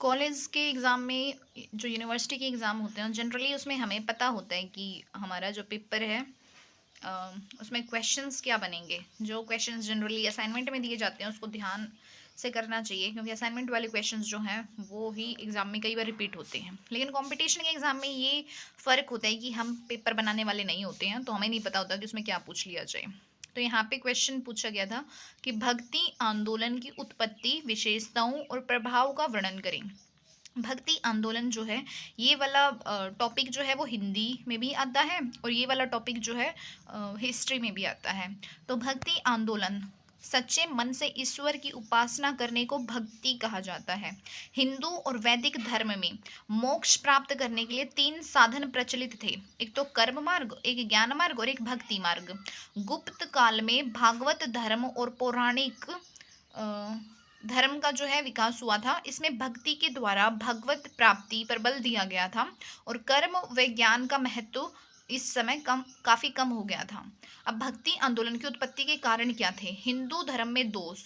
College के exam में जो यूनिवर्सिटी के एग्ज़ाम होते हैं जनरली उसमें हमें पता होता है कि हमारा जो पेपर है उसमें क्वेश्चंस क्या बनेंगे। जो क्वेश्चंस जनरली असाइनमेंट में दिए जाते हैं उसको ध्यान से करना चाहिए, क्योंकि असाइनमेंट वाले क्वेश्चंस जो हैं वो ही एग्ज़ाम में कई बार रिपीट होते हैं। लेकिन कंपटीशन के एग्ज़ाम में ये फ़र्क होता है कि हम पेपर बनाने वाले नहीं होते हैं, तो हमें नहीं पता होता कि उसमें क्या पूछ लिया जाए। तो यहाँ पे क्वेश्चन पूछा गया था कि भक्ति आंदोलन की उत्पत्ति, विशेषताओं और प्रभाव का वर्णन करें। भक्ति आंदोलन जो है, ये वाला टॉपिक जो है वो हिंदी में भी आता है और ये वाला टॉपिक जो है हिस्ट्री में भी आता है। तो भक्ति आंदोलन, सच्चे मन से ईश्वर की उपासना करने को भक्ति कहा जाता है। हिंदू और वैदिक धर्म में मोक्ष प्राप्त करने के लिए 3 साधन प्रचलित थे। एक तो कर्म मार्ग, एक ज्ञान मार्ग और एक भक्ति मार्ग। गुप्त काल में भागवत धर्म और पौराणिक धर्म का जो है विकास हुआ था। इसमें भक्ति के द्वारा भगवत प्राप्ति पर बल दिया गया था और कर्म व ज्ञान का महत्व इस समय काफी कम हो गया था। अब भक्ति आंदोलन की उत्पत्ति के कारण क्या थे? हिंदू धर्म में दोष।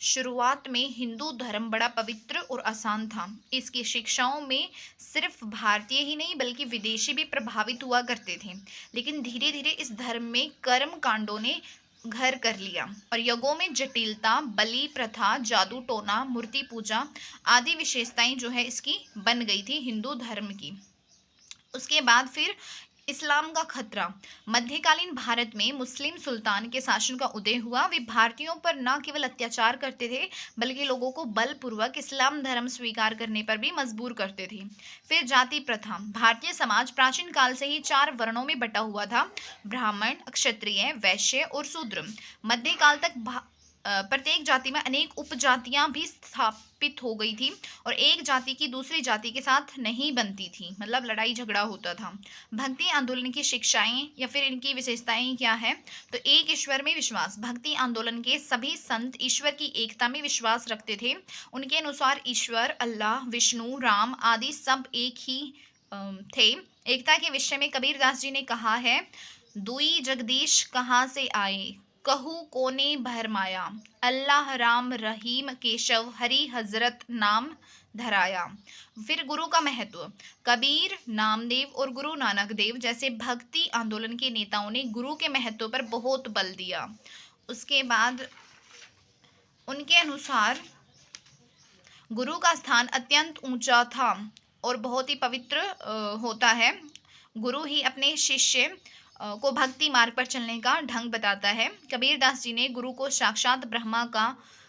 शुरुआत में हिंदू धर्म बड़ा पवित्र और आसान था। इसकी शिक्षाओं में सिर्फ भारतीय ही नहीं बल्कि विदेशी भी प्रभावित हुआ करते थे। लेकिन धीरे धीरे इस धर्म में कर्म कांडों ने घर कर लिया और यज्ञों में जटिलता, बलि प्रथा, जादू टोना, मूर्ति पूजा आदि विशेषताएं जो है इसकी बन गई थी हिंदू धर्म की। उसके बाद फिर इस्लाम का खतरा। मध्यकालीन भारत में मुस्लिम सुल्तान के शासन का उदय हुआ। वे भारतीयों पर न केवल अत्याचार करते थे बल्कि लोगों को बलपूर्वक इस्लाम धर्म स्वीकार करने पर भी मजबूर करते थे। फिर जाति प्रथा। भारतीय समाज प्राचीन काल से ही 4 वर्णों में बटा हुआ था: ब्राह्मण, क्षत्रिय, वैश्य और शूद्र। मध्यकाल तक प्रत्येक जाति में अनेक उपजातियां भी स्थापित हो गई थी और एक जाति की दूसरी जाति के साथ नहीं बनती थी, मतलब लड़ाई झगड़ा होता था। भक्ति आंदोलन की शिक्षाएं या फिर इनकी विशेषताएं क्या है? तो एक ईश्वर में विश्वास। भक्ति आंदोलन के सभी संत ईश्वर की एकता में विश्वास रखते थे। उनके अनुसार ईश्वर, अल्लाह, विष्णु, राम आदि सब एक ही थे। एकता के विषय में कबीरदास जी ने कहा है, दुई जगदीश कहाँ से आए, कहू कोने भरमाया, अल्लाह राम रहीम केशव हरि हजरत नाम धराया। फिर गुरु का महत्व। कबीर, नामदेव और गुरु नानक देव जैसे भक्ति आंदोलन के नेताओं ने गुरु के महत्व पर बहुत बल दिया। उसके बाद उनके अनुसार गुरु का स्थान अत्यंत ऊंचा था और बहुत ही पवित्र होता है। गुरु ही अपने शिष्य को भक्ति मार्ग पर चलने का ढंग बताता है। कबीरदास जी ने गुरु को साक्षात ब्रह्मा का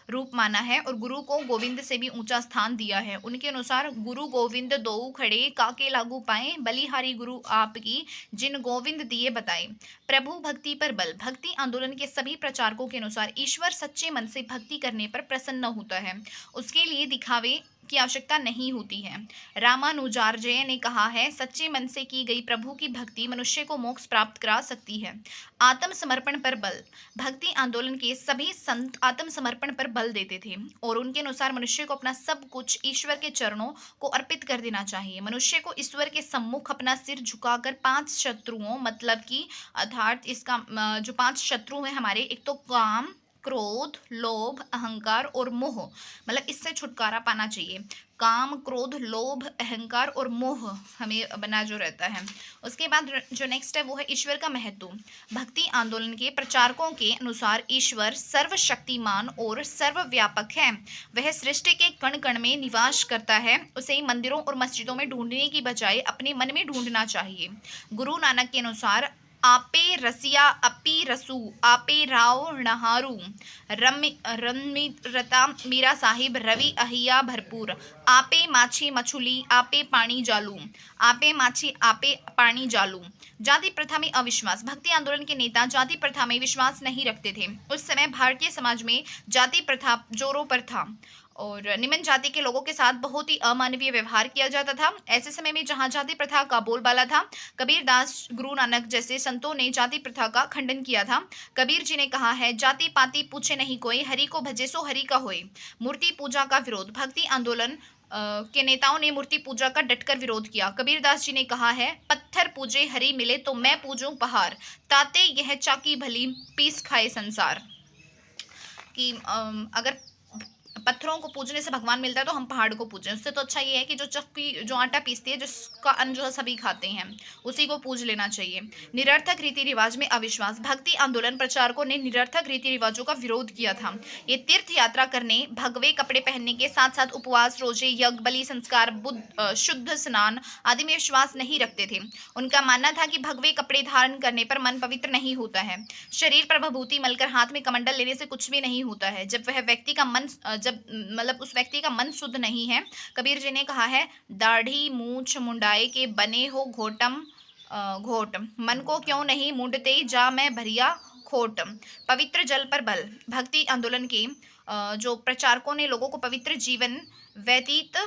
रूप माना है और गुरु को गोविंद से भी ऊंचा स्थान दिया है। उनके अनुसार गुरु गोविंद दो खड़े काके लागू पाए, बलिहारी गुरु आपकी जिन गोविंद दिए बताए। प्रभु भक्ति पर बल। भक्ति आंदोलन के सभी प्रचारकों के अनुसार ईश्वर सच्चे मन से भक्ति करने पर प्रसन्न होता है, उसके लिए दिखावे की आवश्यकता नहीं होती है। रामानुजाचार्य ने कहा है, सच्चे मन से की गई प्रभु की भक्ति मनुष्य को मोक्ष प्राप्त करा सकती है। आत्मसमर्पण पर बल। भक्ति आंदोलन के सभी संत आत्मसमर्पण पर बल देते थे और उनके अनुसार मनुष्य को अपना सब कुछ ईश्वर के चरणों को अर्पित कर देना चाहिए। मनुष्य को ईश्वर के सम्मुख अपना सिर झुकाकर 5 शत्रुओं, मतलब कि अर्थात इसका जो 5 शत्रु हैं हमारे, एक तो काम, क्रोध, लोभ, अहंकार और मोह, मतलब इससे छुटकारा पाना चाहिए। काम, क्रोध, लोभ, अहंकार और मोह हमें बना जो रहता है। उसके बाद जो नेक्स्ट है वो है ईश्वर का महत्व। भक्ति आंदोलन के प्रचारकों के अनुसार ईश्वर सर्वशक्तिमान और सर्वव्यापक है। वह सृष्टि के कण कण में निवास करता है। उसे मंदिरों और मस्जिदों में ढूंढने की बजाय अपने मन में ढूंढना चाहिए। गुरु नानक के अनुसार आपे रसिया अपी रसू, आपे राव नहारू, रमी रता मीरा साहिब रवि अहिया भरपूर, आपे माछी मछुली, आपे पानी जालू, आपे माछी आपे पानी जालू। जाति प्रथा में अविश्वास। भक्ति आंदोलन के नेता जाति प्रथा में विश्वास नहीं रखते थे। उस समय भारतीय समाज में जाति प्रथा जोरों पर था और निम्न जाति के लोगों के साथ बहुत ही अमानवीय व्यवहार किया जाता था। ऐसे समय में जहां जाति प्रथा का बोलबाला था, कबीरदास, गुरु नानक जैसे संतों ने जाति प्रथा का खंडन किया था। कबीर जी ने कहा है, जाति पाति पूछे नहीं कोई, हरि को भजे सो हरि का होए। मूर्ति पूजा का विरोध। भक्ति आंदोलन के नेताओं ने मूर्ति पूजा का डटकर विरोध किया। कबीरदास जी ने कहा है, पत्थर पूजे हरि मिले तो मैं पूजूं पहाड़, ताते यह चाकी भली पीस खाए संसार। कि अगर पत्थरों को पूजने से भगवान मिलता है तो हम पहाड़ को पूजें। उससे तो अच्छा ये है कि जो चक्की जो आटा पीसती है, जिसका अन्न जो है सभी खाते हैं, उसी को पूज लेना चाहिए। निरर्थक रीति रिवाज में अविश्वास। भक्ति आंदोलन प्रचारकों ने निरर्थक रीति रिवाजों का विरोध किया था। ये तीर्थ यात्रा करने, भगवे कपड़े पहनने के साथ साथ उपवास, रोजे, यज्ञ, बलि संस्कार, शुद्ध स्नान आदि में विश्वास नहीं रखते थे। उनका मानना था कि भगवे कपड़े धारण करने पर मन पवित्र नहीं होता है। शरीर पर भभूति मलकर हाथ में कमंडल लेने से कुछ भी नहीं होता है। जब वह व्यक्ति का मन उस व्यक्ति का मन शुद्ध नहीं है। कबीर जी ने कहा है, दाढ़ी मूछ मुंडाए के बने हो घोट, मन को क्यों नहीं मूंडते, जा मैं भरिया खोट। पवित्र जल पर बल। भक्ति आंदोलन के जो प्रचारकों ने लोगों को पवित्र जीवन व्यतीत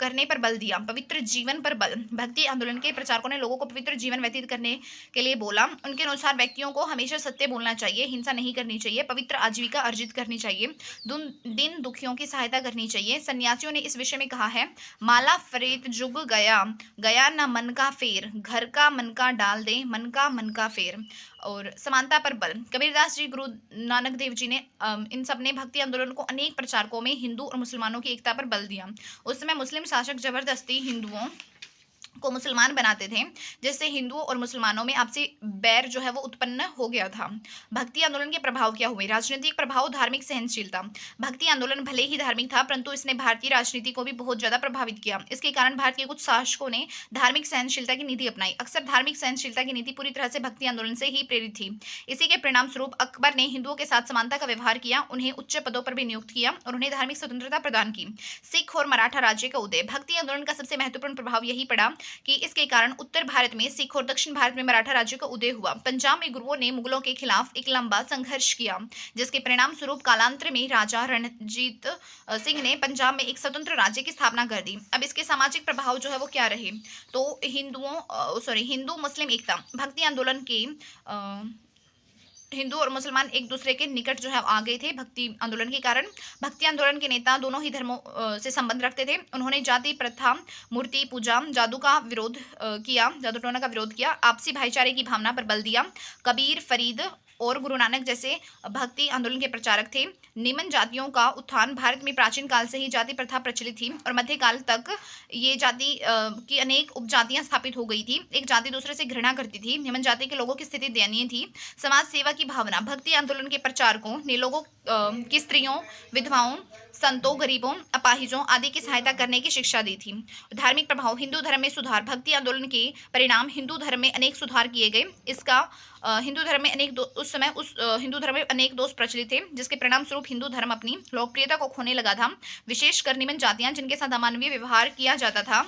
करने पर बल दिया। पवित्र जीवन पर बल। भक्ति आंदोलन के प्रचारकों ने लोगों को पवित्र जीवन व्यतीत करने के लिए बोला। उनके अनुसार व्यक्तियों को हमेशा सत्य बोलना चाहिए, हिंसा नहीं करनी चाहिए, पवित्र आजीविका अर्जित करनी चाहिए, दिन दुखियों की सहायता करनी चाहिए। सन्यासियों ने इस विषय में कहा है, माला फरेत जुग गया, गया न मन का फेर, घर का मन का डाल दे, मन का फेर। और समानता पर बल। कबीरदास जी, गुरु नानक देव जी ने इन सब ने भक्ति आंदोलन को अनेक प्रचारकों में हिंदू और मुसलमानों की एकता पर बल दिया। उस समय मुस्लिम शासक जबरदस्ती हिंदुओं को मुसलमान बनाते थे, जिससे हिंदुओं और मुसलमानों में आपसी बैर जो है वो उत्पन्न हो गया था। भक्ति आंदोलन के प्रभाव क्या हुए? राजनीतिक प्रभाव, धार्मिक सहनशीलता। भक्ति आंदोलन भले ही धार्मिक था, परंतु इसने भारतीय राजनीति को भी बहुत ज्यादा प्रभावित किया। इसके कारण भारत के कुछ शासकों ने धार्मिक सहनशीलता की नीति अपनाई। अक्सर धार्मिक सहनशीलता की नीति पूरी तरह से भक्ति आंदोलन से ही प्रेरित थी। इसी के परिणाम स्वरूप अकबर ने हिंदुओं के साथ समानता का व्यवहार किया, उन्हें उच्च पदों पर भी नियुक्त किया और उन्हें धार्मिक स्वतंत्रता प्रदान की। सिख और मराठा राज्य का उदय। भक्ति आंदोलन का सबसे महत्वपूर्ण प्रभाव यही पड़ा कि इसके कारण उत्तर भारत में सिख और दक्षिण भारत में मराठा राज्य का उदय हुआ। पंजाब में गुरुओं ने मुगलों के खिलाफ एक लंबा संघर्ष किया, जिसके परिणाम स्वरूप कालांतर में राजा रणजीत सिंह ने पंजाब में एक स्वतंत्र राज्य की स्थापना कर दी। अब इसके सामाजिक प्रभाव जो है वो क्या रहे? तो हिंदू मुस्लिम एकता। भक्ति आंदोलन के हिंदू और मुसलमान एक दूसरे के निकट जो है आ गए थे भक्ति आंदोलन के कारण। भक्ति आंदोलन के नेता दोनों ही धर्मों से संबंध रखते थे। उन्होंने जाति प्रथा, मूर्ति पूजा, जादू टोना का विरोध किया, आपसी भाईचारे की भावना पर बल दिया। कबीर, फरीद और गुरु नानक जैसे भक्ति आंदोलन के प्रचारक थे। निम्न जातियों का उत्थान। भारत में प्राचीन काल से ही जाति प्रथा प्रचलित थी और मध्यकाल तक ये जाति की अनेक उपजातियां स्थापित हो गई थी। एक जाति दूसरे से घृणा करती थी। निम्न जाति के लोगों की स्थिति दयनीय थी। समाज सेवा की भावना। भक्ति आंदोलन के प्रचारकों ने लोगों की स्त्रियों, विधवाओं, संतों, गरीबों, अपाहिजों आदि की सहायता करने की शिक्षा दी थी। धार्मिक प्रभाव। हिंदू धर्म में सुधार। भक्ति आंदोलन के परिणाम हिंदू धर्म में अनेक सुधार किए गए। हिंदू धर्म में अनेक दोष प्रचलित थे, जिसके परिणाम स्वरूप हिंदू धर्म अपनी लोकप्रियता को खोने लगा था। विशेषकर निम्न जातियां जिनके साथ अमानवीय व्यवहार किया जाता था,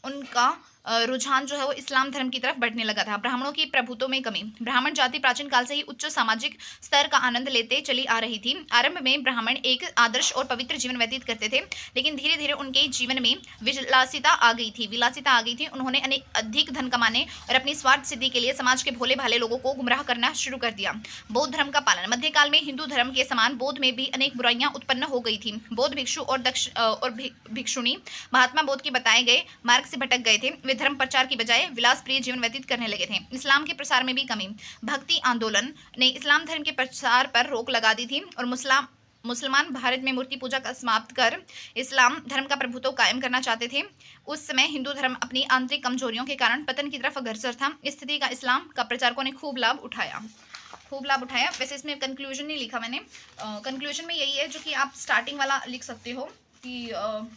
उनका रुझान जो है वो इस्लाम धर्म की तरफ बढ़ने लगा था। ब्राह्मणों की प्रभुत्व में कमी। ब्राह्मण जाति प्राचीन काल से ही उच्च सामाजिक स्तर का आनंद लेते चली आ रही थी। आरंभ में ब्राह्मण एक आदर्श और पवित्र जीवन व्यतीत करते थे, लेकिन धीरे धीरे उनके जीवन में विलासिता आ गई थी। उन्होंने अधिक धन कमाने और अपनी स्वार्थ सिद्धि के लिए समाज के भोले भाले लोगों को गुमराह करना शुरू कर दिया। बौद्ध धर्म का पालन। मध्यकाल में हिंदू धर्म के समान बौद्ध में भी अनेक बुराइयां उत्पन्न हो गई थी। बौद्ध भिक्षु और भिक्षुणी महात्मा बौद्ध के बताए गए मार्ग से भटक गए थे। वे धर्म प्रचार की बजाय विलासप्रिय जीवन व्यतीत करने लगे थे। इस्लाम के प्रसार में भी कमी। भक्ति आंदोलन ने इस्लाम धर्म के प्रसार पर रोक लगा दी थी और मुसलमान भारत में मूर्ति पूजा का समाप्त कर इस्लाम धर्म का प्रभुत्व कायम करना चाहते थे। उस समय हिंदू धर्म अपनी आंतरिक कमजोरियों के कारण पतन की तरफ अग्रसर था। इस स्थिति का इस्लाम का प्रचारकों ने खूब लाभ उठाया। वैसे इसमें कंक्लूजन नहीं लिखा मैंने। कंक्लूजन में यही है जो कि आप स्टार्टिंग वाला लिख सकते हो कि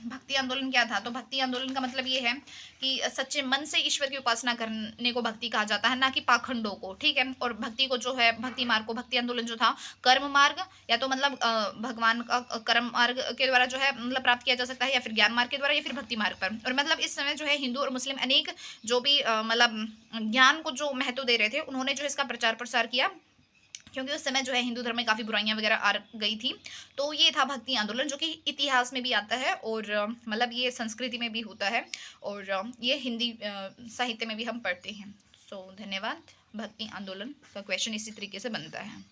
भक्ति आंदोलन क्या था। तो भक्ति आंदोलन का मतलब ये है कि सच्चे मन से ईश्वर की उपासना करने को भक्ति कहा जाता है, ना कि पाखंडों को, ठीक है। और भक्ति को जो है, भक्ति मार्ग को, भक्ति आंदोलन जो था कर्म मार्ग या तो मतलब भगवान का कर्म मार्ग के द्वारा जो है मतलब प्राप्त किया जा सकता है, या फिर ज्ञान मार्ग के द्वारा, या फिर भक्ति मार्ग पर। और मतलब इस समय जो है हिंदू और मुस्लिम अनेक जो भी मतलब ज्ञान को जो महत्व दे रहे थे, उन्होंने जो इसका प्रचार प्रसार किया, क्योंकि उस समय जो है हिंदू धर्म में काफ़ी बुराइयां वगैरह आ गई थी। तो ये था भक्ति आंदोलन, जो कि इतिहास में भी आता है और मतलब ये संस्कृति में भी होता है और ये हिंदी साहित्य में भी हम पढ़ते हैं। सो धन्यवाद। भक्ति आंदोलन का क्वेश्चन इसी तरीके से बनता है।